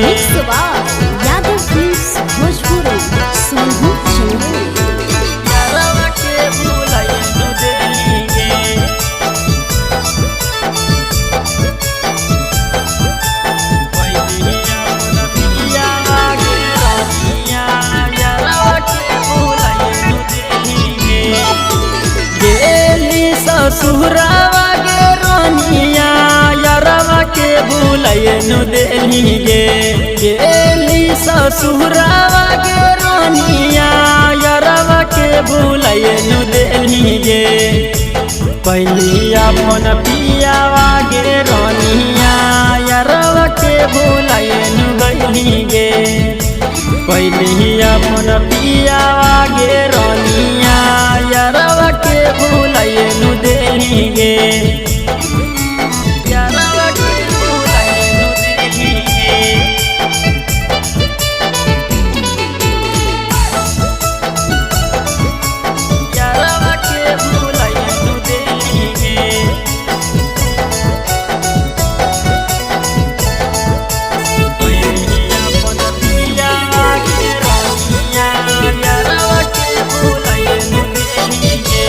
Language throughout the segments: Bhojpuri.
मिक्स बार यादव फिल्म्स भोजपुरी सोनू चंदेल। यारवा के भुलाए नु देली गे पहिलिया मन पिया गे रनिया यारवा के भुलाए नु देली गे गेली ससुरावा गे रनिया यारवा के भुलाए नु देली गे गेली ससुरावा गे रनिया यारवा के भुलाए नु देली गे पहिलिया मन पियावा गे रनिया यारवा के भुलाए नु गइली गे पहिलिया मन पियावा गे रनिया यारवा के भुलाए नु देली गे यारवा के भुलाए नु देली गे यारवा के भुलाए नु देली गे पहिलिया मन पियावा गे रनिया यारवा के भुलाए नु देली गे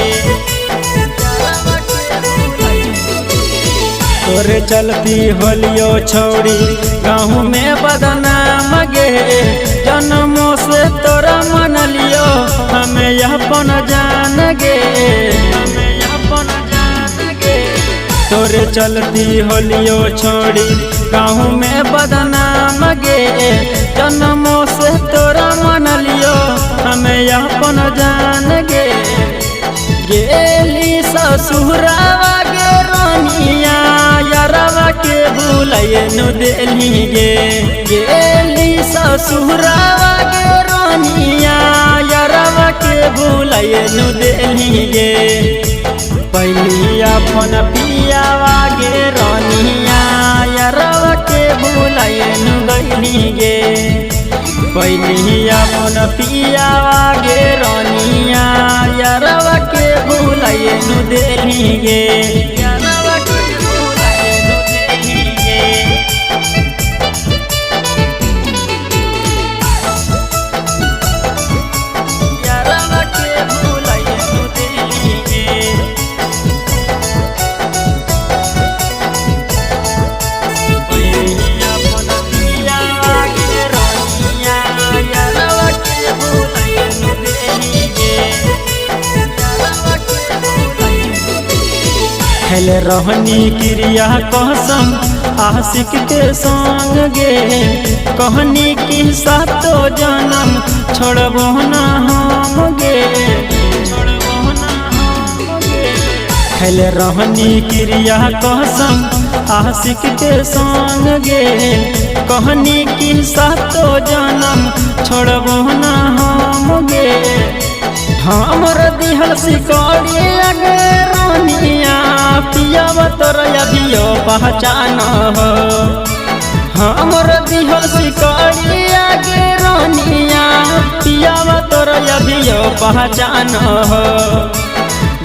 यारवा के भुलाए नु देली गे तोरे चलती होलियो छौड़ी गाँव में बदनाम गे जन्मों से तोरा मन लियो हमें अपन जान गे हमें अपन जान गे तोरे चलती होलियो छोड़ी गाँव में बदनाम गे जन्मों से तोरा मन लियो हमें अपन जान गे गेली ससुरावा गे रनिया यारवा के भुलाए नु देली गे गेली ससुरावा गे रनिया यारवा के भुलाए नु देली गे पहिलिया अपन पियावा गे रनिया यारवा के भुलाए नु गइली गे पहिलिया अपन पियावा गे रनिया यारवा के भुलाए नु देली गे यारवा के भुलाए नु देली गे यारवा के भुलाए नु देली गे पहिलिया अपन पियावा गे रनिया यारवा के भुलाए नु देली गे यारवा के भुलाए नु देली गे खेल रहनी क्रिया कसम आशिक के संग गे कहनी की सातो जन्म छोड़बो ना हम गे छोड़बो ना हम गे खेल रहनी क्रिया कसम आशिक के संग गे कहनी की सातो जन्म छोड़बो ना हम गे हमर दिहल सिकड़ी गे रनिया पियावा तोर अभियो पहचान हो हमर दिहल सिकड़ी गे रनिया पियावा तोर अभियो पहचान हो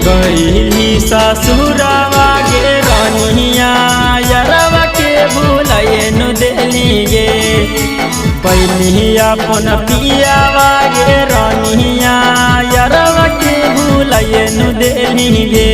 गइली ससुरावा गे रनिया यारवा के भुलाए नु देली गे पहिलिया अपन पियावा गे रनिया यारवा के भुलाए नु देली गे।